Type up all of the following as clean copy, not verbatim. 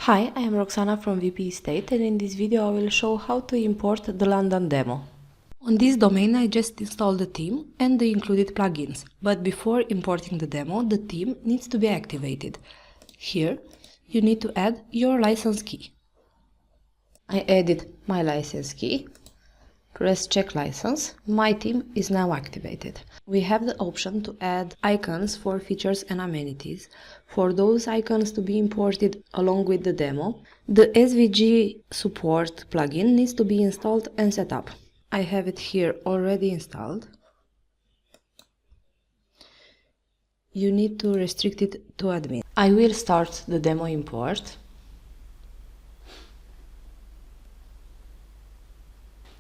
Hi, I am Roxana from WP Estate, and in this video I will show how to import the London demo. On this domain I just installed the theme and the included plugins, but before importing the demo, the theme needs to be activated. Here you need to add your license key. I added my license key. Press check license. My theme is now activated. We have the option to add icons for features and amenities. For those icons to be imported along with the demo, the SVG support plugin needs to be installed and set up. I have it here already installed. You need to restrict it to admin. I will start the demo import.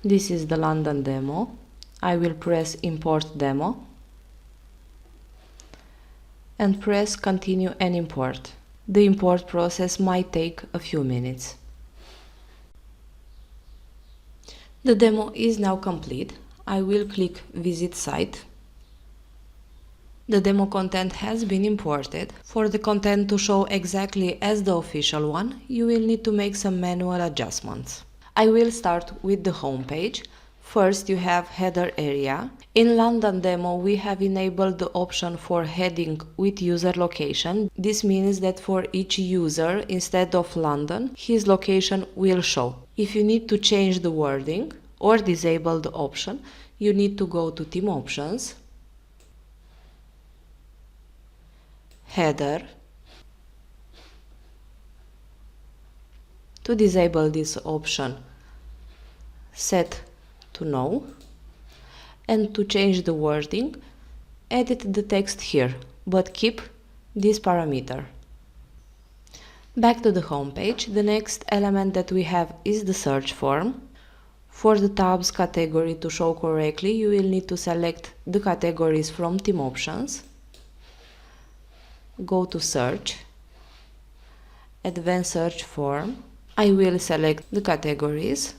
This is the London demo. I will press import demo and press continue and import. The import process might take a few minutes. The demo is now complete. I will click visit site. The demo content has been imported. For the content to show exactly as the official one, you will need to make some manual adjustments. I will start with the home page. First you have header area. In London demo we have enabled the option for heading with user location. This means that for each user, instead of London, his location will show. If you need to change the wording or disable the option, you need to go to theme options, header. To disable this option, set to no, and to change the wording, edit the text here, but keep this parameter. Back to the home page, the next element that we have is the search form. For the tabs category to show correctly, you will need to select the categories from theme options, go to search, advanced search form. I will select the categories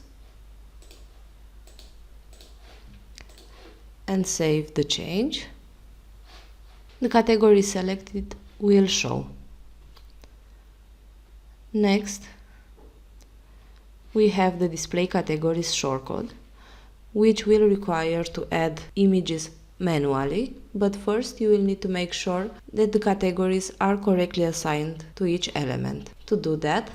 and save the change. The category selected will show. Next, we have the display categories shortcode, which will require to add images manually, but first you will need to make sure that the categories are correctly assigned to each element. To do that,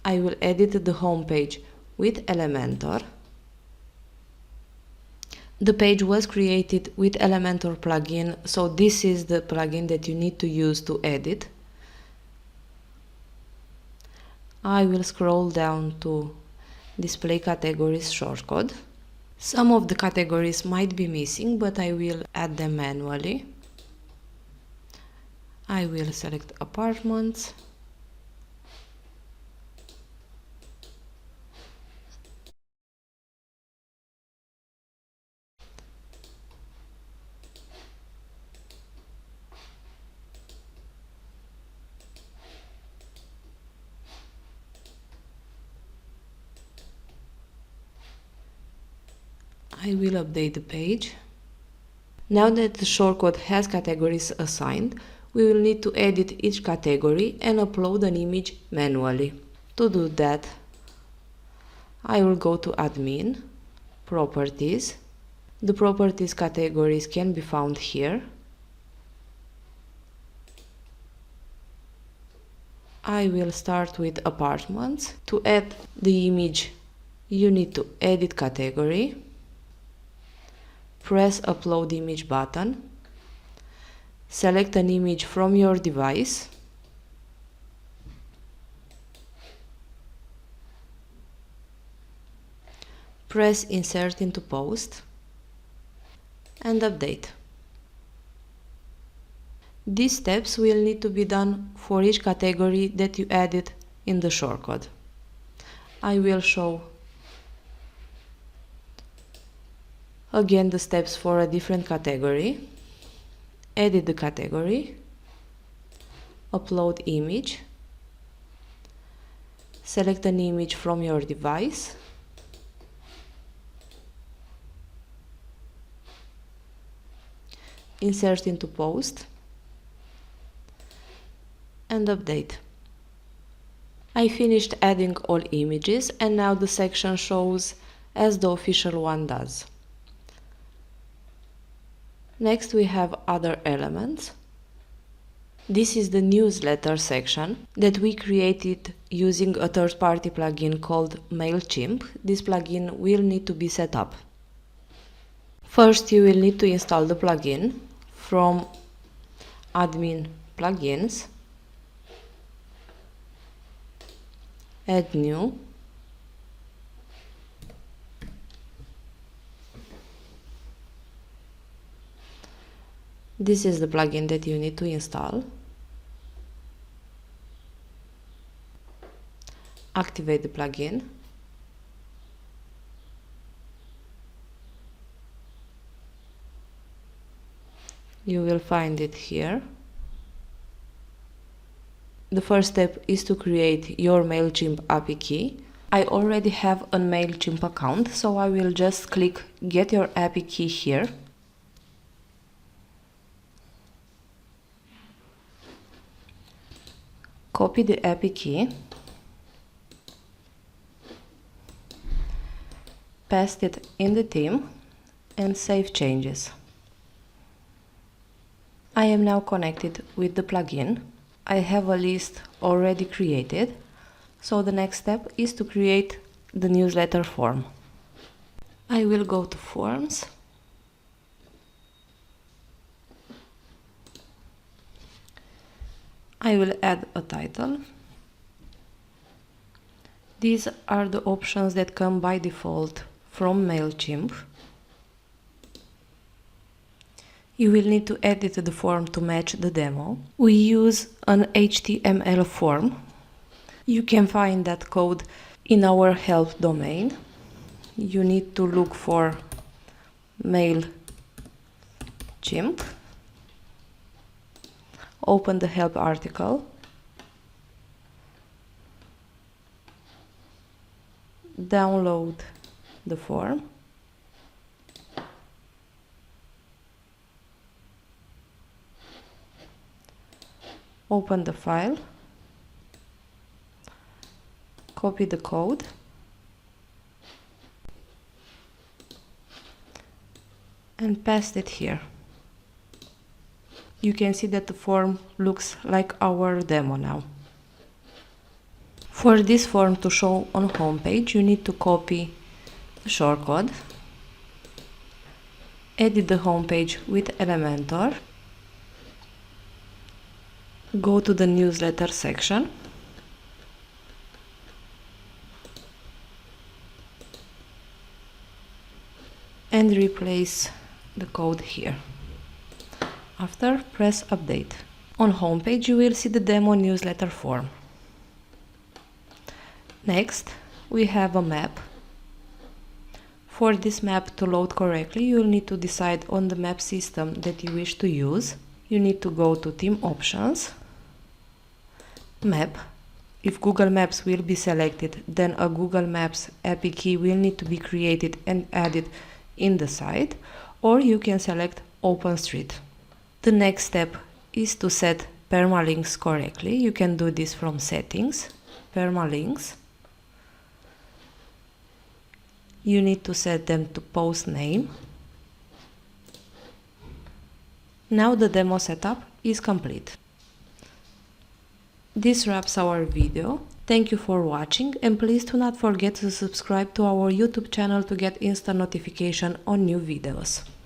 I will edit the home page with Elementor. The page was created with Elementor plugin, so this is the plugin that you need to use to edit. I will scroll down to display categories shortcode. Some of the categories might be missing, but I will add them manually. I will select apartments. I will update the page. Now that the shortcode has categories assigned, we will need to edit each category and upload an image manually. To do that, I will go to Admin, Properties. The Properties categories can be found here. I will start with Apartments. To add the image, you need to edit category. Press Upload Image button. Select an image from your device. Press Insert into Post and update. These steps will need to be done for each category that you added in the shortcode. I will show again the steps for a different category. Edit the category, upload image, select an image from your device, insert into post, and update. I finished adding all images and now the section shows as the official one does. Next we have other elements. This is the newsletter section that we created using a third-party plugin called MailChimp. This plugin will need to be set up. First, you will need to install the plugin from Admin Plugins, Add New, this is the plugin that you need to install. Activate the plugin. You will find it here. The first step is to create your MailChimp API key. I already have a MailChimp account, so I will just click Get your API key here. Copy the API key, paste it in the theme and save changes. I am now connected with the plugin. I have a list already created, so the next step is to create the newsletter form. I will go to Forms, I will add a title. These are the options that come by default from MailChimp. You will need to edit the form to match the demo. We use an HTML form. You can find that code in our help domain. You need to look for MailChimp. Open the help article. Download the form. Open the file, copy the code, and paste it here. You can see that the form looks like our demo now. For this form to show on homepage, you need to copy the shortcode, edit the homepage with Elementor, go to the newsletter section, and replace the code here. After, press update. On homepage you will see the demo newsletter form. Next, we have a map. For this map to load correctly, you will need to decide on the map system that you wish to use. You need to go to Theme Options, Map. If Google Maps will be selected, then a Google Maps API key will need to be created and added in the site, or you can select OpenStreet. The next step is to set permalinks correctly. You can do this from Settings, Permalinks. You need to set them to post name. Now the demo setup is complete. This wraps our video. Thank you for watching, and please do not forget to subscribe to our YouTube channel to get instant notification on new videos.